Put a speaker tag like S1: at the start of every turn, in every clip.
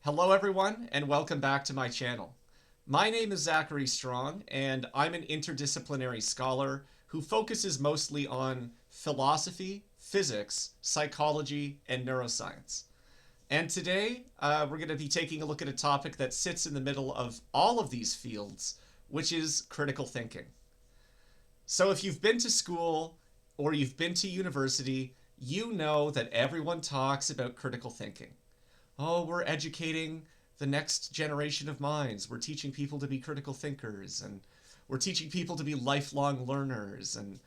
S1: Hello everyone and welcome back to my channel. My name is Zachary Strong and I'm an interdisciplinary scholar who focuses mostly on philosophy, physics, psychology, and neuroscience. And today we're going to be taking a look at a topic that sits in the middle of all of these fields, which is critical thinking. So if you've been to school or you've been to university, you know that everyone talks about critical thinking. Oh, we're educating the next generation of minds. We're teaching people to be critical thinkers, and we're teaching people to be lifelong learners, and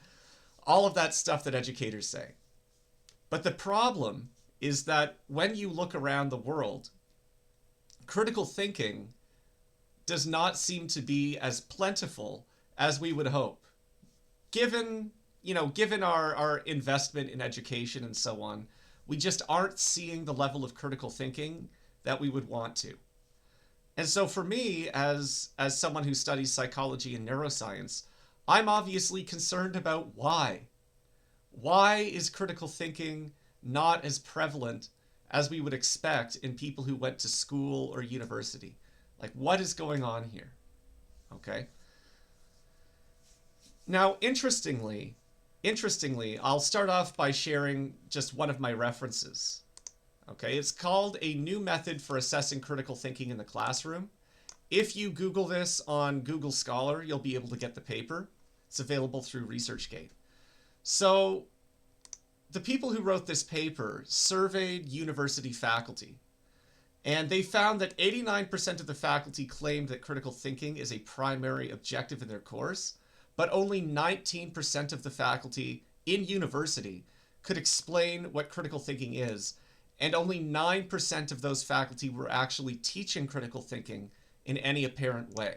S1: all of that stuff that educators say. But the problem is that when you look around the world, critical thinking does not seem to be as plentiful as we would hope. Given our investment in education and so on, we just aren't seeing the level of critical thinking that we would want to. And so for me, as someone who studies psychology and neuroscience, I'm obviously concerned about why. Why is critical thinking not as prevalent as we would expect in people who went to school or university? Like, what is going on here? Okay. Now, interestingly, I'll start off by sharing just one of my references. Okay, it's called A New Method for Assessing Critical Thinking in the Classroom. If you Google this on Google Scholar, you'll be able to get the paper. It's available through ResearchGate. So, the people who wrote this paper surveyed university faculty, and they found that 89% of the faculty claimed that critical thinking is a primary objective in their course, but only 19% of the faculty in university could explain what critical thinking is, and only 9% of those faculty were actually teaching critical thinking in any apparent way.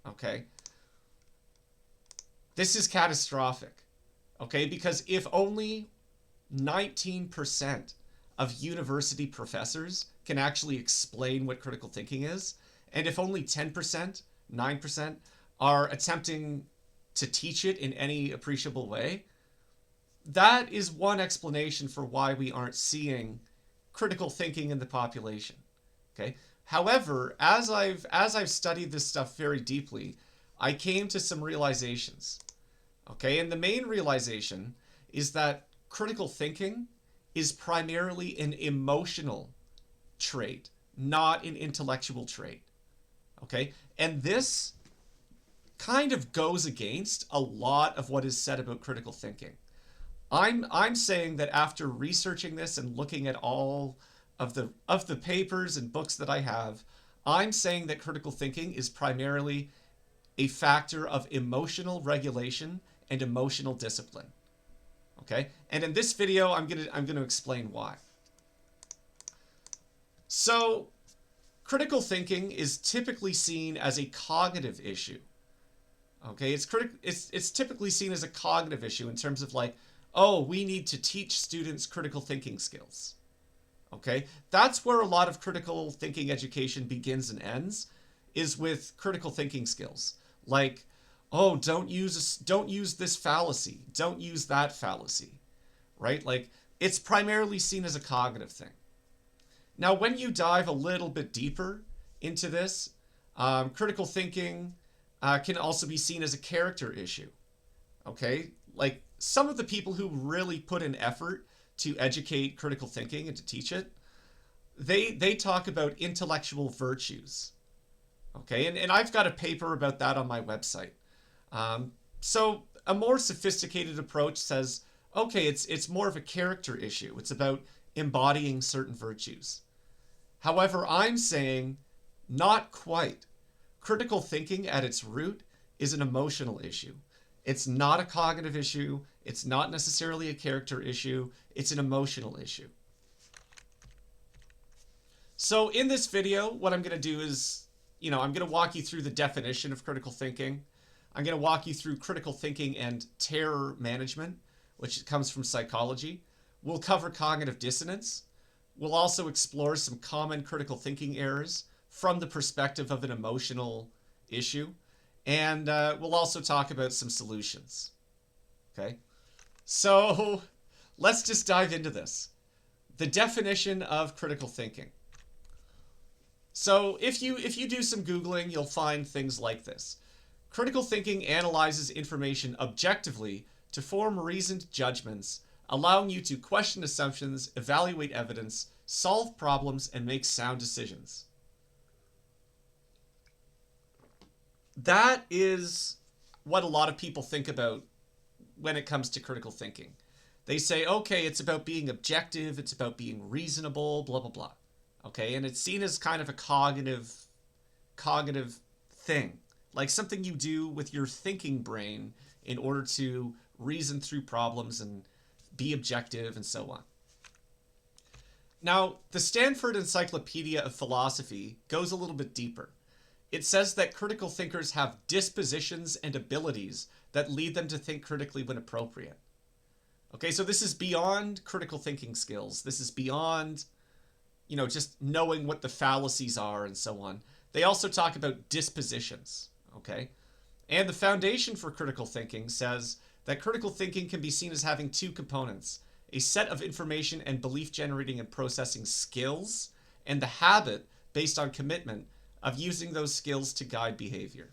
S1: Okay? This is catastrophic. Okay? Because if only 19% of university professors can actually explain what critical thinking is, and if only 10%, 9% are attempting to teach it in any appreciable way, that is one explanation for why we aren't seeing critical thinking in the population. Okay. However, as I've studied this stuff very deeply, I came to some realizations. Okay, and the main realization is that critical thinking is primarily an emotional trait, not an intellectual trait. Okay, and this kind of goes against a lot of what is said about critical thinking. I'm saying that after researching this and looking at all of the papers and books that I have, I'm saying that critical thinking is primarily a factor of emotional regulation and emotional discipline. Okay? And in this video, I'm going to explain why. So, critical thinking is typically seen as a cognitive issue. Okay, it's typically seen as a cognitive issue in terms of like, oh, we need to teach students critical thinking skills. Okay, that's where a lot of critical thinking education begins and ends, is with critical thinking skills. Like, oh, don't use this fallacy, don't use that fallacy, right? Like, it's primarily seen as a cognitive thing. Now, when you dive a little bit deeper into this, critical thinking can also be seen as a character issue. Okay? Like, some of the people who really put in effort to educate critical thinking and to teach it, they talk about intellectual virtues. Okay? And I've got a paper about that on my website. So a more sophisticated approach says, okay, it's more of a character issue. It's about embodying certain virtues. However, I'm saying not quite. Critical thinking at its root is an emotional issue. It's not a cognitive issue. It's not necessarily a character issue. It's an emotional issue. So in this video, what I'm going to do is, I'm going to walk you through the definition of critical thinking. I'm going to walk you through critical thinking and terror management, which comes from psychology. We'll cover cognitive dissonance. We'll also explore some common critical thinking errors from the perspective of an emotional issue. And we'll also talk about some solutions. Okay? So let's just dive into this. The definition of critical thinking. So if you do some Googling, you'll find things like this. Critical thinking analyzes information objectively to form reasoned judgments, allowing you to question assumptions, evaluate evidence, solve problems, and make sound decisions. That is what a lot of people think about when it comes to critical thinking. They say, okay, it's about being objective, it's about being reasonable, blah, blah, blah. Okay, and it's seen as kind of a cognitive thing, like something you do with your thinking brain in order to reason through problems and be objective and so on. Now, the Stanford Encyclopedia of Philosophy goes a little bit deeper. It says that critical thinkers have dispositions and abilities that lead them to think critically when appropriate. Okay, so this is beyond critical thinking skills. This is beyond, just knowing what the fallacies are and so on. They also talk about dispositions, okay? And the foundation for critical thinking says that critical thinking can be seen as having two components: a set of information and belief generating and processing skills, and the habit, based on commitment, of using those skills to guide behavior.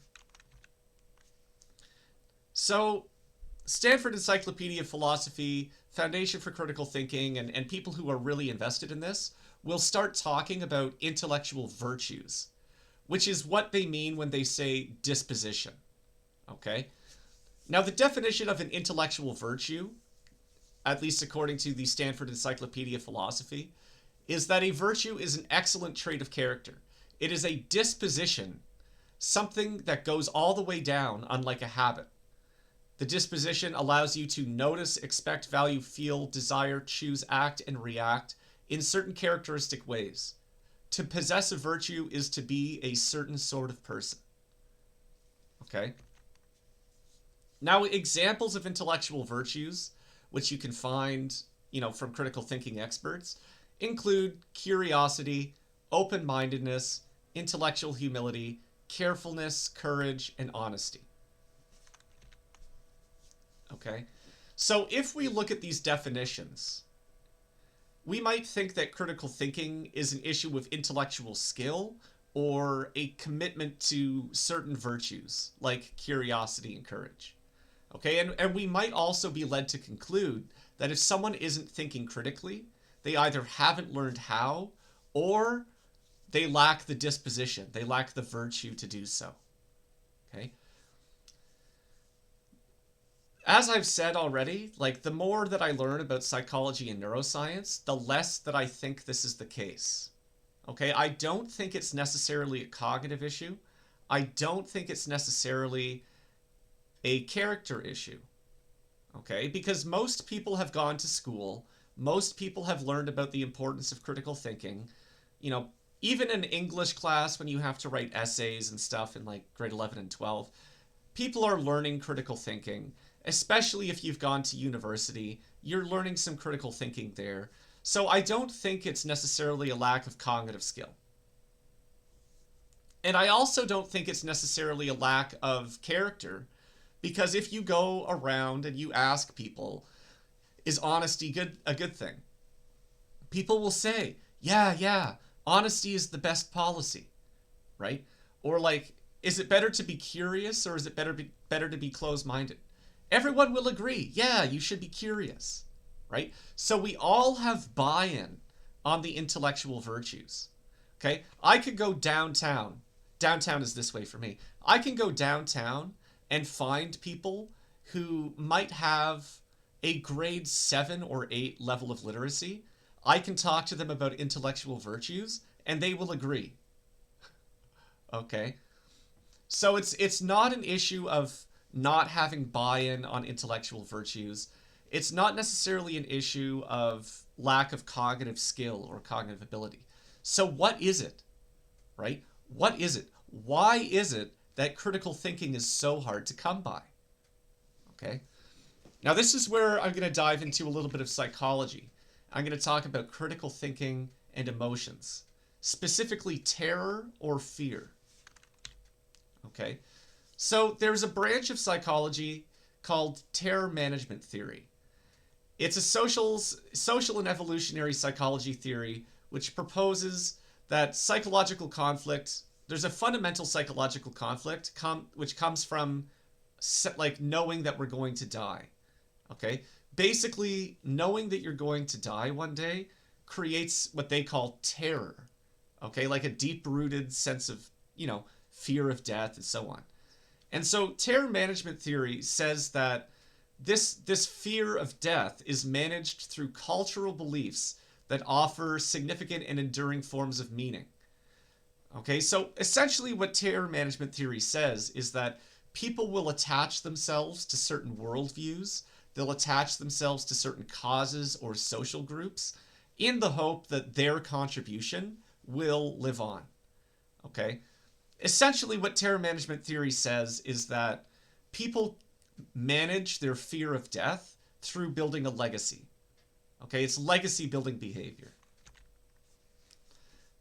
S1: So, Stanford Encyclopedia of Philosophy, Foundation for Critical Thinking, and people who are really invested in this will start talking about intellectual virtues, which is what they mean when they say disposition. Okay? Now, the definition of an intellectual virtue, at least according to the Stanford Encyclopedia of Philosophy, is that a virtue is an excellent trait of character. It is a disposition, something that goes all the way down, unlike a habit. The disposition allows you to notice, expect, value, feel, desire, choose, act, and react in certain characteristic ways. To possess a virtue is to be a certain sort of person. Okay? Now, examples of intellectual virtues, which you can find, from critical thinking experts, include curiosity, open-mindedness, intellectual humility, carefulness, courage, and honesty. Okay? So if we look at these definitions, we might think that critical thinking is an issue of intellectual skill or a commitment to certain virtues like curiosity and courage. Okay, and we might also be led to conclude that if someone isn't thinking critically, they either haven't learned how or they lack the disposition, they lack the virtue to do so. Okay? As I've said already, the more that I learn about psychology and neuroscience, the less that I think this is the case. Okay, I don't think it's necessarily a cognitive issue. I don't think it's necessarily a character issue. Okay, because most people have gone to school, most people have learned about the importance of critical thinking. Even in English class, when you have to write essays and stuff in grade 11 and 12, people are learning critical thinking. Especially if you've gone to university, you're learning some critical thinking there. So I don't think it's necessarily a lack of cognitive skill. And I also don't think it's necessarily a lack of character, because if you go around and you ask people, is honesty a good thing? People will say, yeah, honesty is the best policy, right? Or is it better to be curious or is it better to be closed-minded? Everyone will agree, yeah, you should be curious, right? So we all have buy-in on the intellectual virtues, okay? I could go downtown. Downtown is this way for me. I can go downtown and find people who might have a grade 7 or 8 level of literacy. I can talk to them about intellectual virtues, and they will agree, okay? So it's not an issue of not having buy-in on intellectual virtues. It's not necessarily an issue of lack of cognitive skill or cognitive ability. So what is it, right? What is it? Why is it that critical thinking is so hard to come by? Okay. Now this is where I'm going to dive into a little bit of psychology. I'm going to talk about critical thinking and emotions, specifically terror or fear. Okay. So there's a branch of psychology called terror management theory. It's a social and evolutionary psychology theory which proposes that psychological conflict, there's a fundamental psychological conflict which comes from like knowing that we're going to die. Okay? Basically, knowing that you're going to die one day creates what they call terror. Okay? Like a deep-rooted sense of, fear of death and so on. And so terror management theory says that this fear of death is managed through cultural beliefs that offer significant and enduring forms of meaning. Okay, so essentially what terror management theory says is that people will attach themselves to certain worldviews, they'll attach themselves to certain causes or social groups in the hope that their contribution will live on. Okay? Essentially what terror management theory says is that people manage their fear of death through building a legacy. Okay, it's legacy building behavior.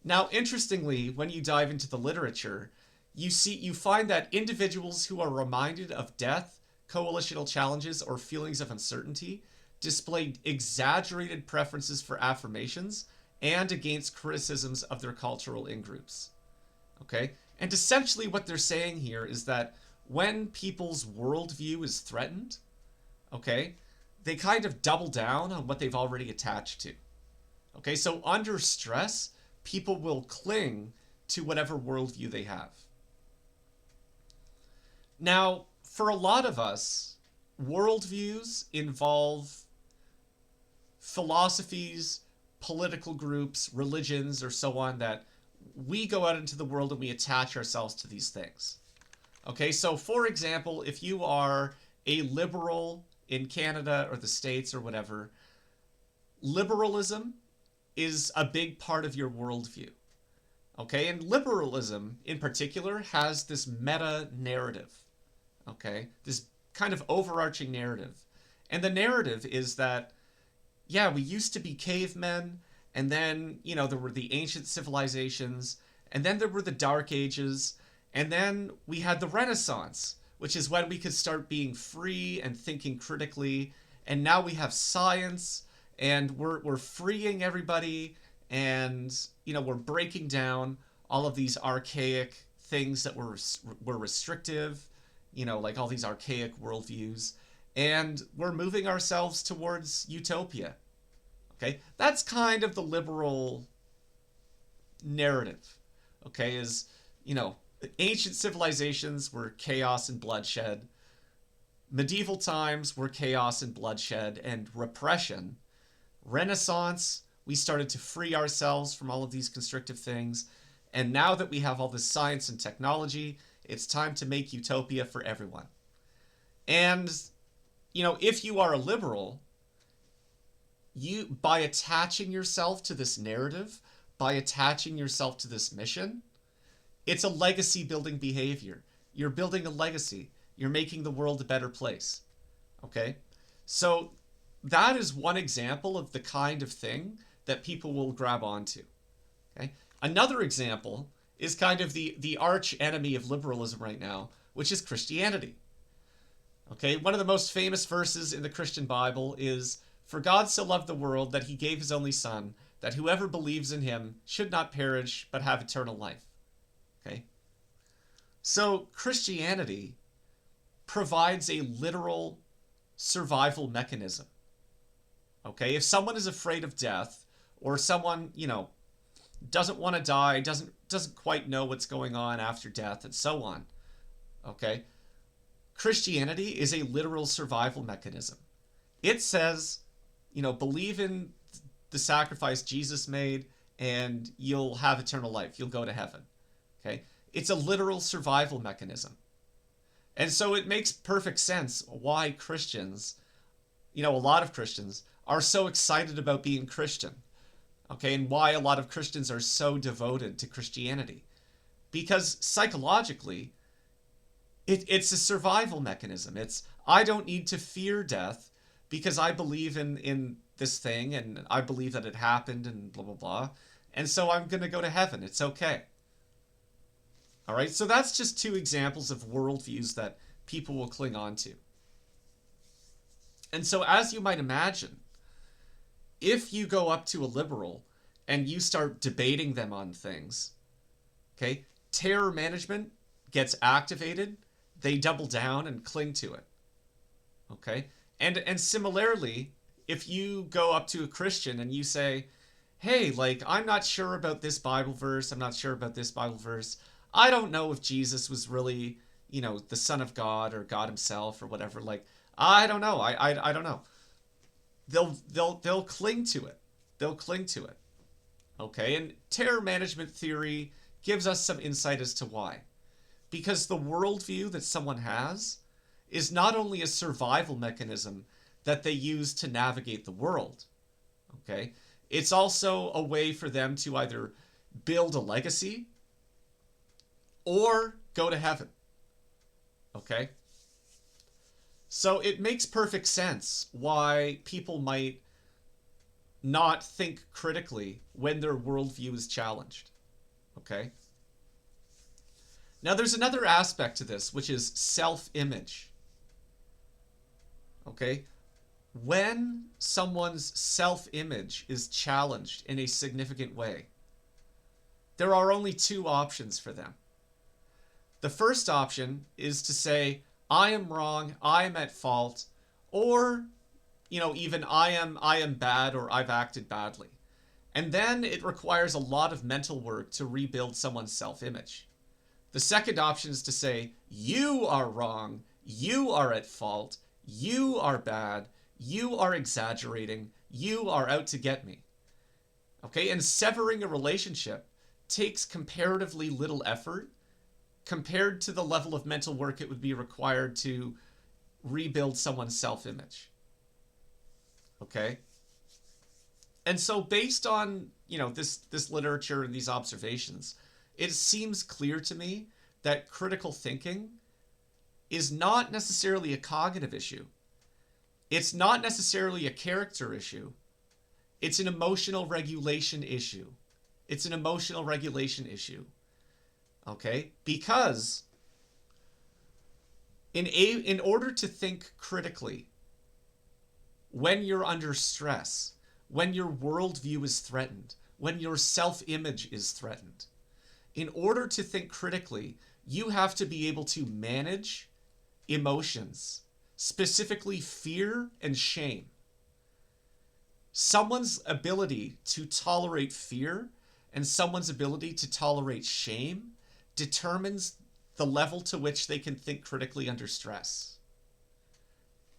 S1: Now, interestingly, when you dive into the literature, you find that individuals who are reminded of death, coalitional challenges, or feelings of uncertainty display exaggerated preferences for affirmations and against criticisms of their cultural in-groups. Okay? And essentially what they're saying here is that when people's worldview is threatened, okay, they kind of double down on what they've already attached to. Okay, so under stress, people will cling to whatever worldview they have. Now, for a lot of us, worldviews involve philosophies, political groups, religions, or so on that we go out into the world and we attach ourselves to these things. Okay, so for example, if you are a liberal in Canada or the States or whatever, liberalism is a big part of your worldview. Okay, and liberalism in particular has this meta narrative. Okay, this kind of overarching narrative. And the narrative is that, yeah, we used to be cavemen, and then, there were the ancient civilizations, and then there were the Dark Ages, and then we had the Renaissance, which is when we could start being free and thinking critically, and now we have science, and we're freeing everybody, and, we're breaking down all of these archaic things that were restrictive, like all these archaic worldviews, and we're moving ourselves towards utopia. Okay, that's kind of the liberal narrative. Okay, is, ancient civilizations were chaos and bloodshed. Medieval times were chaos and bloodshed and repression. Renaissance, we started to free ourselves from all of these constrictive things. And now that we have all this science and technology, it's time to make utopia for everyone. And, if you are a liberal, by attaching yourself to this narrative, by attaching yourself to this mission, it's a legacy building behavior. You're building a legacy. You're making the world a better place. Okay? So that is one example of the kind of thing that people will grab onto. Okay? Another example is kind of the arch enemy of liberalism right now, which is Christianity. Okay? One of the most famous verses in the Christian Bible is, "For God so loved the world that he gave his only Son, that whoever believes in him should not perish, but have eternal life." Okay? So Christianity provides a literal survival mechanism. Okay? If someone is afraid of death, or someone, doesn't want to die, doesn't quite know what's going on after death, and so on. Okay? Christianity is a literal survival mechanism. It says, believe in the sacrifice Jesus made, and you'll have eternal life. You'll go to heaven. Okay? It's a literal survival mechanism. And so it makes perfect sense why Christians, a lot of Christians, are so excited about being Christian. Okay? And why a lot of Christians are so devoted to Christianity. Because psychologically, it's a survival mechanism. I don't need to fear death because I believe in this thing, and I believe that it happened, and blah, blah, blah. And so I'm going to go to heaven. It's okay. All right, so that's just two examples of worldviews that people will cling on to. And so as you might imagine, if you go up to a liberal and you start debating them on things, okay, terror management gets activated, they double down and cling to it. Okay? And similarly, if you go up to a Christian and you say, "Hey, like I'm not sure about this Bible verse, I'm not sure about this Bible verse. I don't know if Jesus was really, the Son of God or God himself or whatever. Like, I don't know. I don't know." They'll cling to it. They'll cling to it. Okay? And terror management theory gives us some insight as to why. Because the worldview that someone has is not only a survival mechanism that they use to navigate the world, okay? It's also a way for them to either build a legacy or go to heaven, okay? So it makes perfect sense why people might not think critically when their worldview is challenged, okay? Now, there's another aspect to this, which is self-image. Okay? When someone's self-image is challenged in a significant way, there are only two options for them. The first option is to say, "I am wrong, I am at fault," or, even I am bad, or I've acted badly. And then it requires a lot of mental work to rebuild someone's self-image. The second option is to say, "You are wrong, you are at fault, you are bad, you are exaggerating, you are out to get me." Okay, and severing a relationship takes comparatively little effort compared to the level of mental work it would be required to rebuild someone's self-image. Okay? And so based on, this literature and these observations, it seems clear to me that critical thinking is not necessarily a cognitive issue. It's not necessarily a character issue. It's an emotional regulation issue. It's an emotional regulation issue. Okay? Because in order to think critically, when you're under stress, when your worldview is threatened, when your self-image is threatened, in order to think critically, you have to be able to manage emotions, specifically fear and shame. Someone's ability to tolerate fear and someone's ability to tolerate shame determines the level to which they can think critically under stress.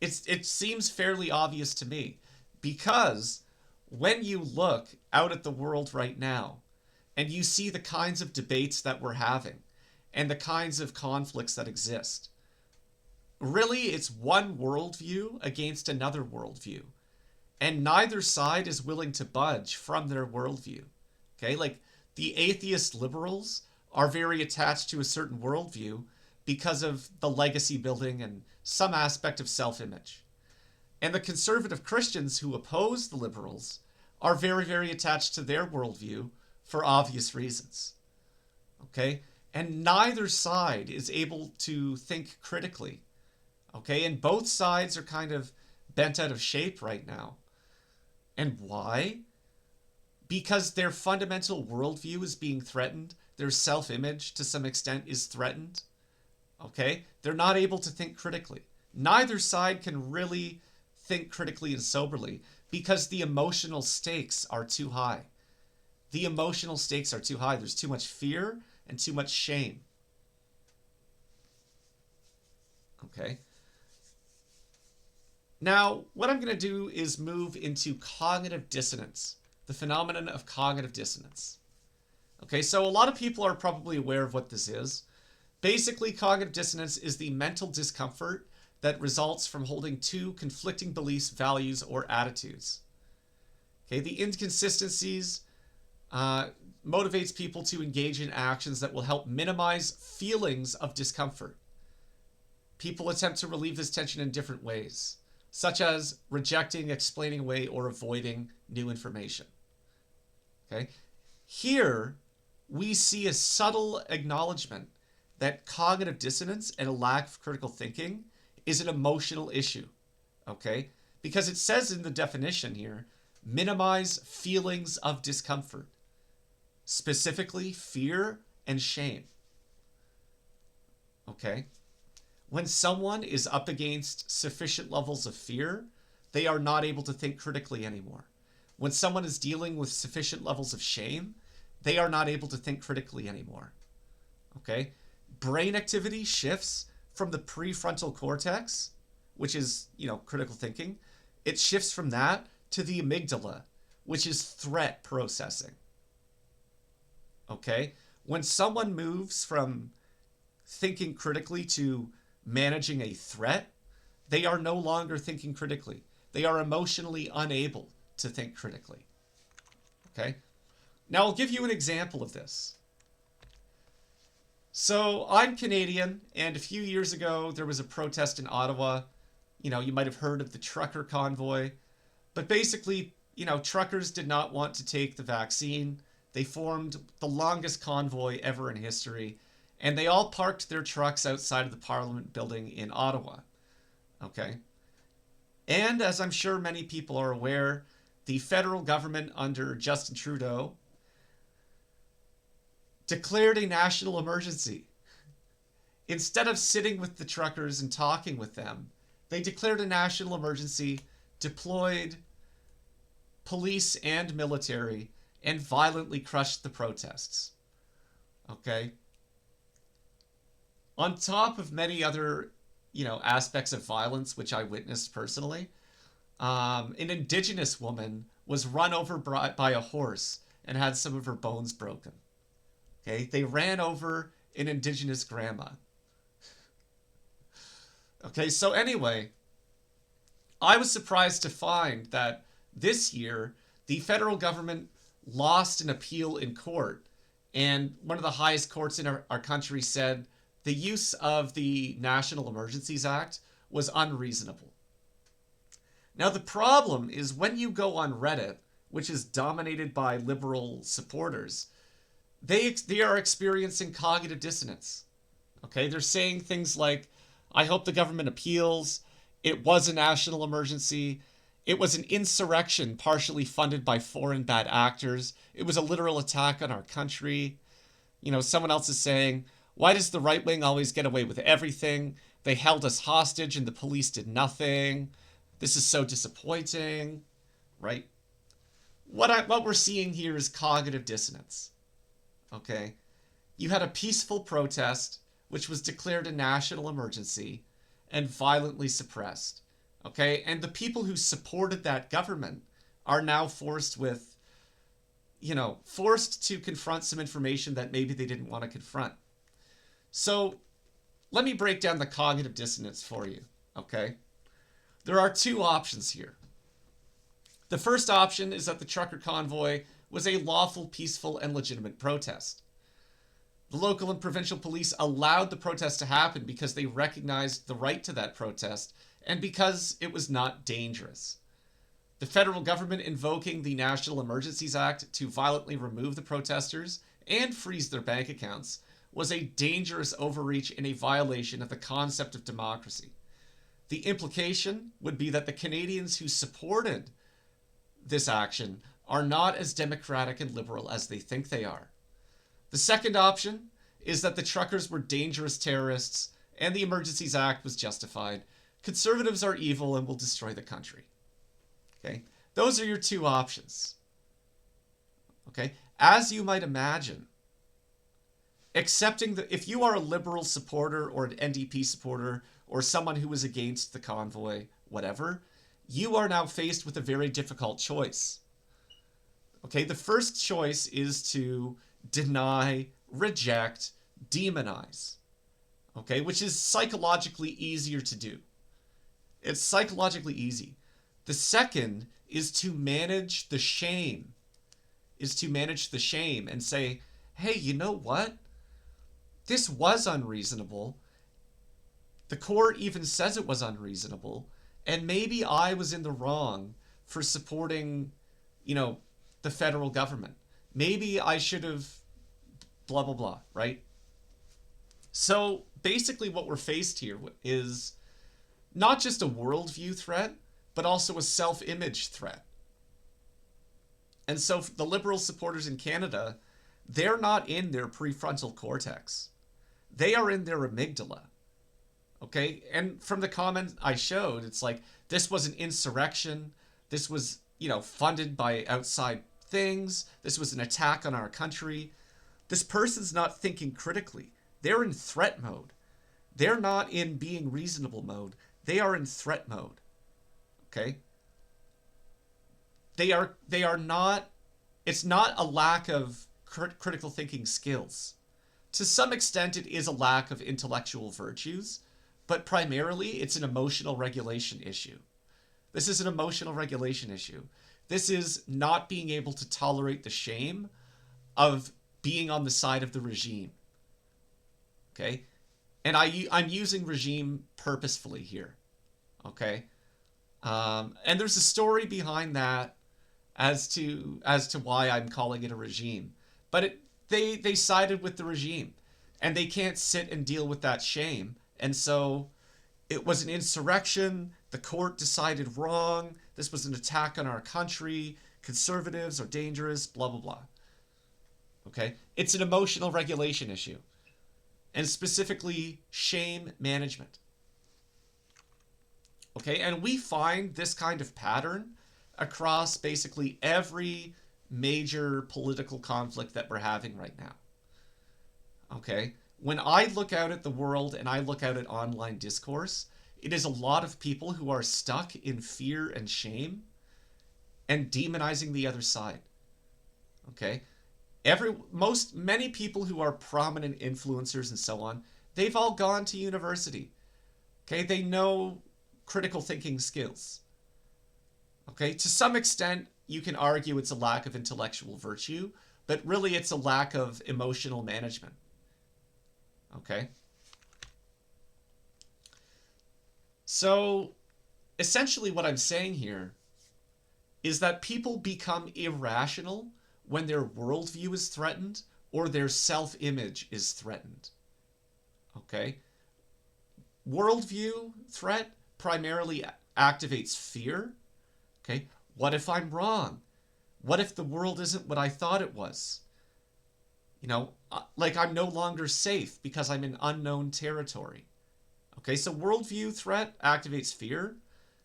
S1: It seems fairly obvious to me, because when you look out at the world right now, and you see the kinds of debates that we're having and the kinds of conflicts that exist, really it's one worldview against another worldview. And neither side is willing to budge from their worldview. Okay, like the atheist liberals are very attached to a certain worldview because of the legacy building and some aspect of self-image. And the conservative Christians who oppose the liberals are very, very attached to their worldview for obvious reasons. Okay? And neither side is able to think critically. Okay? And both sides are kind of bent out of shape right now. And why? Because their fundamental worldview is being threatened. Their self-image, to some extent, is threatened. Okay? They're not able to think critically. Neither side can really think critically and soberly because the emotional stakes are too high. The emotional stakes are too high. There's too much fear and too much shame. Okay? Now, what I'm going to do is move into cognitive dissonance, the phenomenon of cognitive dissonance. Okay, so a lot of people are probably aware of what this is. Basically, cognitive dissonance is the mental discomfort that results from holding two conflicting beliefs, values, or attitudes. Okay, the inconsistencies motivates people to engage in actions that will help minimize feelings of discomfort. People attempt to relieve this tension in different ways, such as rejecting, explaining away, or avoiding new information. Okay? Here, we see a subtle acknowledgement that cognitive dissonance and a lack of critical thinking is an emotional issue. Okay? Because it says in the definition here minimize feelings of discomfort, specifically fear and shame. Okay? When someone is up against sufficient levels of fear, they are not able to think critically anymore. When someone is dealing with sufficient levels of shame, they are not able to think critically anymore. Okay? Brain activity shifts from the prefrontal cortex, which is, critical thinking. It shifts from that to the amygdala, which is threat processing. Okay? When someone moves from thinking critically to managing a threat, they are no longer thinking critically. They are emotionally unable to think critically. Okay? Now I'll give you an example of this. So I'm Canadian, and a few years ago there was a protest in Ottawa. You might have heard of the trucker convoy. But basically, truckers did not want to take the vaccine. They formed the longest convoy ever in history, and they all parked their trucks outside of the Parliament building in Ottawa. Okay? And as I'm sure many people are aware, the federal government under Justin Trudeau declared a national emergency. Instead of sitting with the truckers and talking with them, they declared a national emergency, deployed police and military, and violently crushed the protests. Okay? On top of many other, aspects of violence, which I witnessed personally, an Indigenous woman was run over by a horse and had some of her bones broken. Okay? They ran over an Indigenous grandma. Okay, so anyway, I was surprised to find that this year the federal government lost an appeal in court, and one of the highest courts in our country said the use of the National Emergencies Act was unreasonable. Now the problem is when you go on Reddit, which is dominated by liberal supporters, they are experiencing cognitive dissonance. Okay, they're saying things like, I hope the government appeals. It was a national emergency. It was an insurrection partially funded by foreign bad actors. It was a literal attack on our country. Someone else is saying, why does the right wing always get away with everything? They held us hostage and the police did nothing. This is so disappointing, right? What we're seeing here is cognitive dissonance. Okay? You had a peaceful protest, which was declared a national emergency and violently suppressed. Okay? And the people who supported that government are now forced to confront some information that maybe they didn't want to confront. So let me break down the cognitive dissonance for you. Okay? There are two options here. The first option is that the trucker convoy was a lawful, peaceful, and legitimate protest. The local and provincial police allowed the protest to happen because they recognized the right to that protest and because it was not dangerous. The federal government invoking the National Emergencies Act to violently remove the protesters and freeze their bank accounts was a dangerous overreach and a violation of the concept of democracy. The implication would be that the Canadians who supported this action are not as democratic and liberal as they think they are. The second option is that the truckers were dangerous terrorists and the Emergencies Act was justified. Conservatives are evil and will destroy the country. Okay? Those are your two options. Okay? As you might imagine, if you are a liberal supporter or an NDP supporter or someone who is against the convoy, whatever, you are now faced with a very difficult choice. Okay, the first choice is to deny, reject, demonize. Okay, which is psychologically easier to do. It's psychologically easy. The second is to manage the shame. And say, hey, you know what? This was unreasonable. The court even says it was unreasonable. And maybe I was in the wrong for supporting, the federal government. Maybe I should have blah, blah, blah, right? So basically what we're faced here is not just a worldview threat, but also a self-image threat. And so the Liberal supporters in Canada, they're not in their prefrontal cortex. They are in their amygdala. Okay? And from the comment I showed, it's like this was an insurrection. This was, funded by outside things. This was an attack on our country. This person's not thinking critically. They're in threat mode. They're not in being reasonable mode. They are in threat mode. Okay? They are not, it's not a lack of critical thinking skills. To some extent, it is a lack of intellectual virtues, but primarily it's an emotional regulation issue. This is an emotional regulation issue. This is not being able to tolerate the shame of being on the side of the regime. Okay? And I'm using regime purposefully here. Okay? And there's a story behind that as to why I'm calling it a regime. But they sided with the regime, and they can't sit and deal with that shame. And so it was an insurrection. The court decided wrong. This was an attack on our country. Conservatives are dangerous, blah, blah, blah. Okay? It's an emotional regulation issue, and specifically shame management. Okay? And we find this kind of pattern across basically every major political conflict that we're having right now. Okay? When I look out at the world and I look out at online discourse, it is a lot of people who are stuck in fear and shame and demonizing the other side. Okay? Many people who are prominent influencers and so on, they've all gone to university. Okay? They know critical thinking skills. Okay? To some extent, you can argue it's a lack of intellectual virtue, but really it's a lack of emotional management. Okay? So, essentially what I'm saying here is that people become irrational when their worldview is threatened or their self-image is threatened. Okay? Worldview threat primarily activates fear. Okay? What if I'm wrong? What if the world isn't what I thought it was? Like I'm no longer safe because I'm in unknown territory. Okay, so worldview threat activates fear.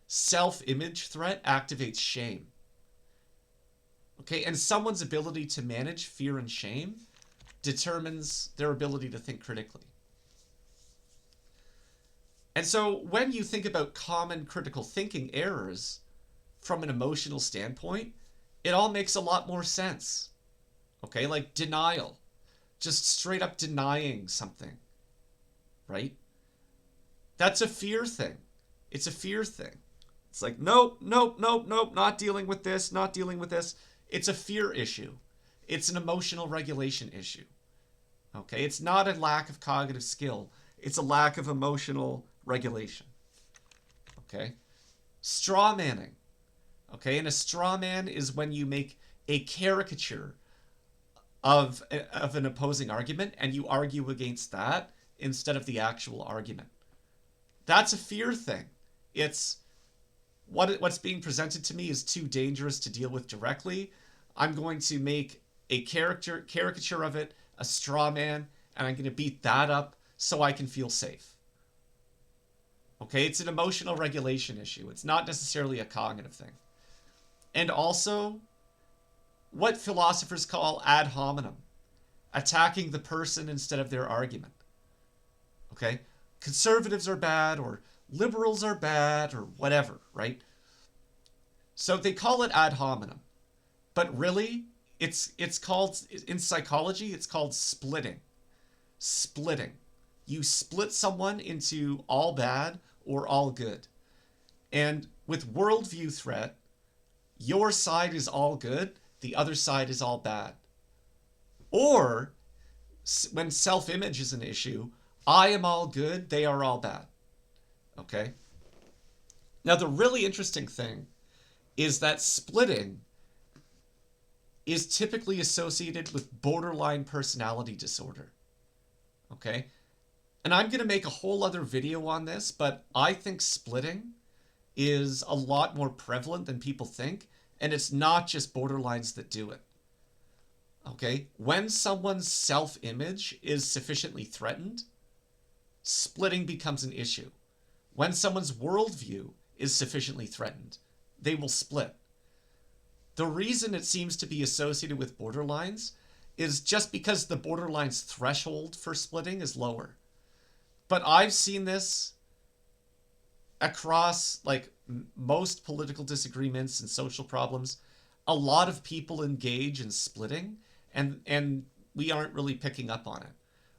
S1: Self-image threat activates shame. Okay, and someone's ability to manage fear and shame determines their ability to think critically. And so when you think about common critical thinking errors from an emotional standpoint, it all makes a lot more sense. Okay, like denial. Just straight up denying something. Right? That's a fear thing. It's a fear thing. It's like, nope, not dealing with this, not dealing with this. It's a fear issue. It's an emotional regulation issue. Okay? It's not a lack of cognitive skill. It's a lack of emotional regulation. Okay? Straw manning. Okay? And a straw man is when you make a caricature of an opposing argument and you argue against that instead of the actual argument. That's a fear thing. It's what's being presented to me is too dangerous to deal with directly. I'm going to make a caricature of it, a straw man, and I'm going to beat that up so I can feel safe. Okay, it's an emotional regulation issue. It's not necessarily a cognitive thing. And also, what philosophers call ad hominem, attacking the person instead of their argument. Okay? Conservatives are bad, or liberals are bad, or whatever, right? So they call it ad hominem. But really, it's called, in psychology, it's called splitting. Splitting. You split someone into all bad or all good. And with worldview threat, your side is all good, the other side is all bad. Or, when self-image is an issue, I am all good, they are all bad. Okay? Now, the really interesting thing is that splitting is typically associated with borderline personality disorder. Okay? And I'm going to make a whole other video on this, but I think splitting is a lot more prevalent than people think, And it's not just borderlines that do it. Okay? When someone's self-image is sufficiently threatened, splitting becomes an issue. When someone's worldview is sufficiently threatened, they will split. The reason it seems to be associated with borderlines is just because the borderlines threshold for splitting is lower. But I've seen this across like most political disagreements and social problems. A lot of people engage in splitting, and we aren't really picking up on it.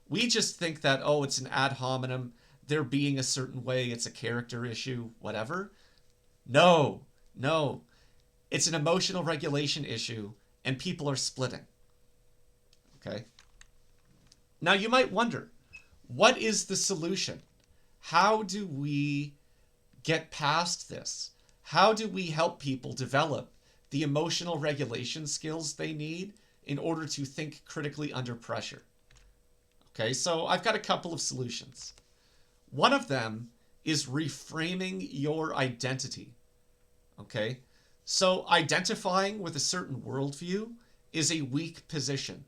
S1: We just think that, oh, it's an ad hominem, they're being a certain way, it's a character issue, whatever. No, no. It's an emotional regulation issue, and people are splitting. Okay? Now you might wonder, what is the solution? How do we get past this? How do we help people develop the emotional regulation skills they need in order to think critically under pressure? Okay, so I've got a couple of solutions. One of them is reframing your identity. Okay, so identifying with a certain worldview is a weak position.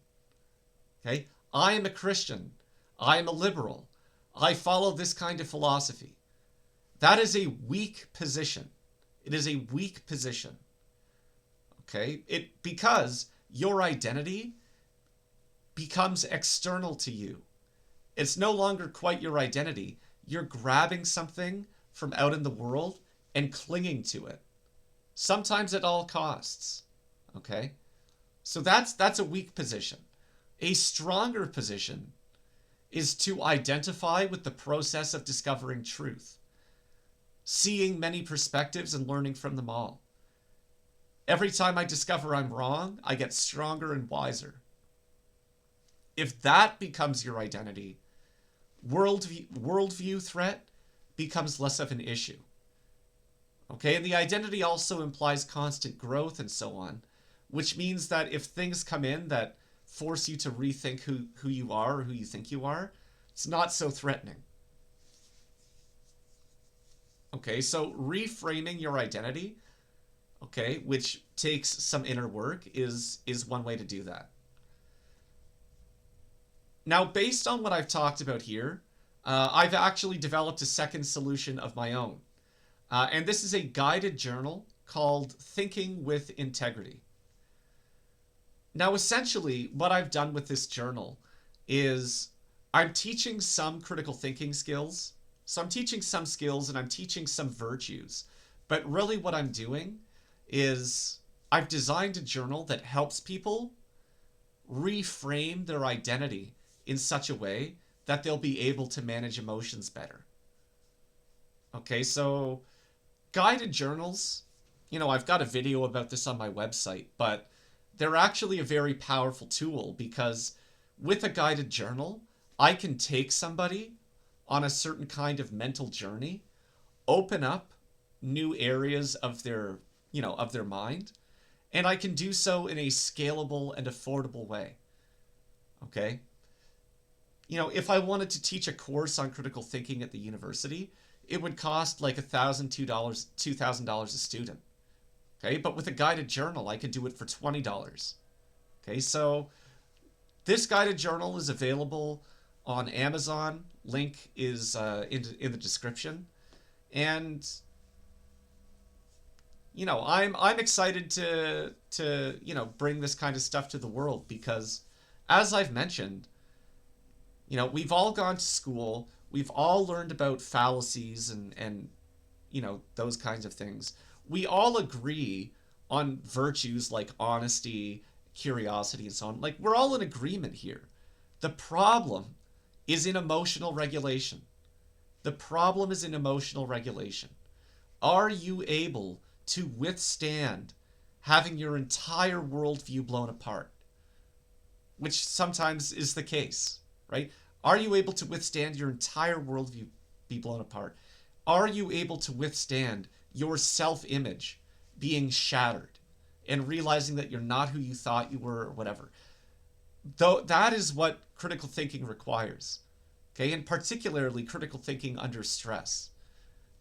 S1: Okay, I am a Christian. I am a liberal. I follow this kind of philosophy. That is a weak position. It is a weak position. Okay, because your identity becomes external to you. It's no longer quite your identity. You're grabbing something from out in the world and clinging to it, sometimes at all costs. Okay, so that's a weak position. A stronger position is to identify with the process of discovering truth, seeing many perspectives and learning from them all. Every time I discover I'm wrong, I get stronger and wiser. If that becomes your identity, worldview threat becomes less of an issue. Okay, and the identity also implies constant growth and so on, which means that if things come in that force you to rethink who you are or who you think you are, it's not so threatening. Okay, so reframing your identity, okay, which takes some inner work, is one way to do that. Now, based on what I've talked about here, I've actually developed a second solution of my own. And this is a guided journal called Thinking with Integrity. Now, essentially, what I've done with this journal is I'm teaching some critical thinking skills. So I'm teaching some skills and I'm teaching some virtues. But really what I'm doing is I've designed a journal that helps people reframe their identity in such a way that they'll be able to manage emotions better. Okay, so guided journals, I've got a video about this on my website, but they're actually a very powerful tool because with a guided journal, I can take somebody on a certain kind of mental journey, open up new areas of their mind, and I can do so in a scalable and affordable way. Okay? If I wanted to teach a course on critical thinking at the university, it would cost like $2,000 a student. Okay, but with a guided journal, I could do it for $20. Okay, so this guided journal is available on Amazon. Link is in the description. And I'm excited to bring this kind of stuff to the world because, as I've mentioned, we've all gone to school, we've all learned about fallacies and those kinds of things. We all agree on virtues like honesty, curiosity, and so on. Like, we're all in agreement here. The problem is in emotional regulation. The problem is in emotional regulation. Are you able to withstand having your entire worldview blown apart? Which sometimes is the case, right? Are you able to withstand your entire worldview be blown apart? Are you able to withstand your self-image being shattered and realizing that you're not who you thought you were or whatever? Though that is what critical thinking requires. Okay, and particularly critical thinking under stress.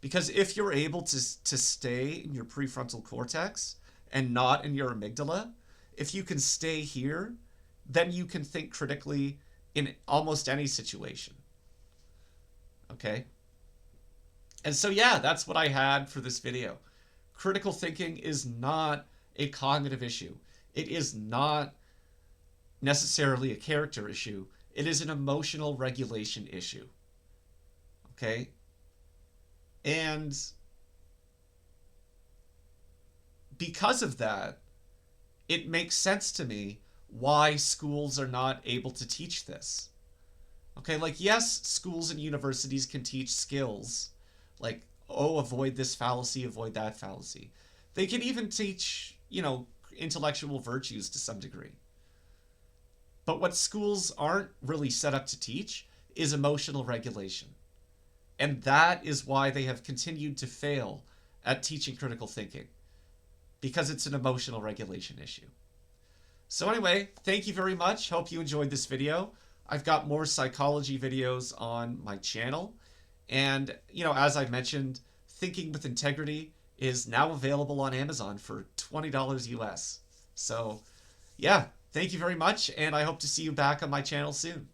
S1: Because if you're able to stay in your prefrontal cortex and not in your amygdala, if you can stay here, then you can think critically in almost any situation. Okay? And so, yeah, that's what I had for this video. Critical thinking is not a cognitive issue. It is not necessarily a character issue. It is an emotional regulation issue. Okay? And because of that, it makes sense to me why schools are not able to teach this. Okay, like, yes, schools and universities can teach skills like, oh, avoid this fallacy, avoid that fallacy. They can even teach, intellectual virtues to some degree. But what schools aren't really set up to teach is emotional regulation. And that is why they have continued to fail at teaching critical thinking, because it's an emotional regulation issue. So anyway, thank you very much. Hope you enjoyed this video. I've got more psychology videos on my channel. And, as I mentioned, Thinking with Integrity is now available on Amazon for $20 US. So, yeah, thank you very much, and I hope to see you back on my channel soon.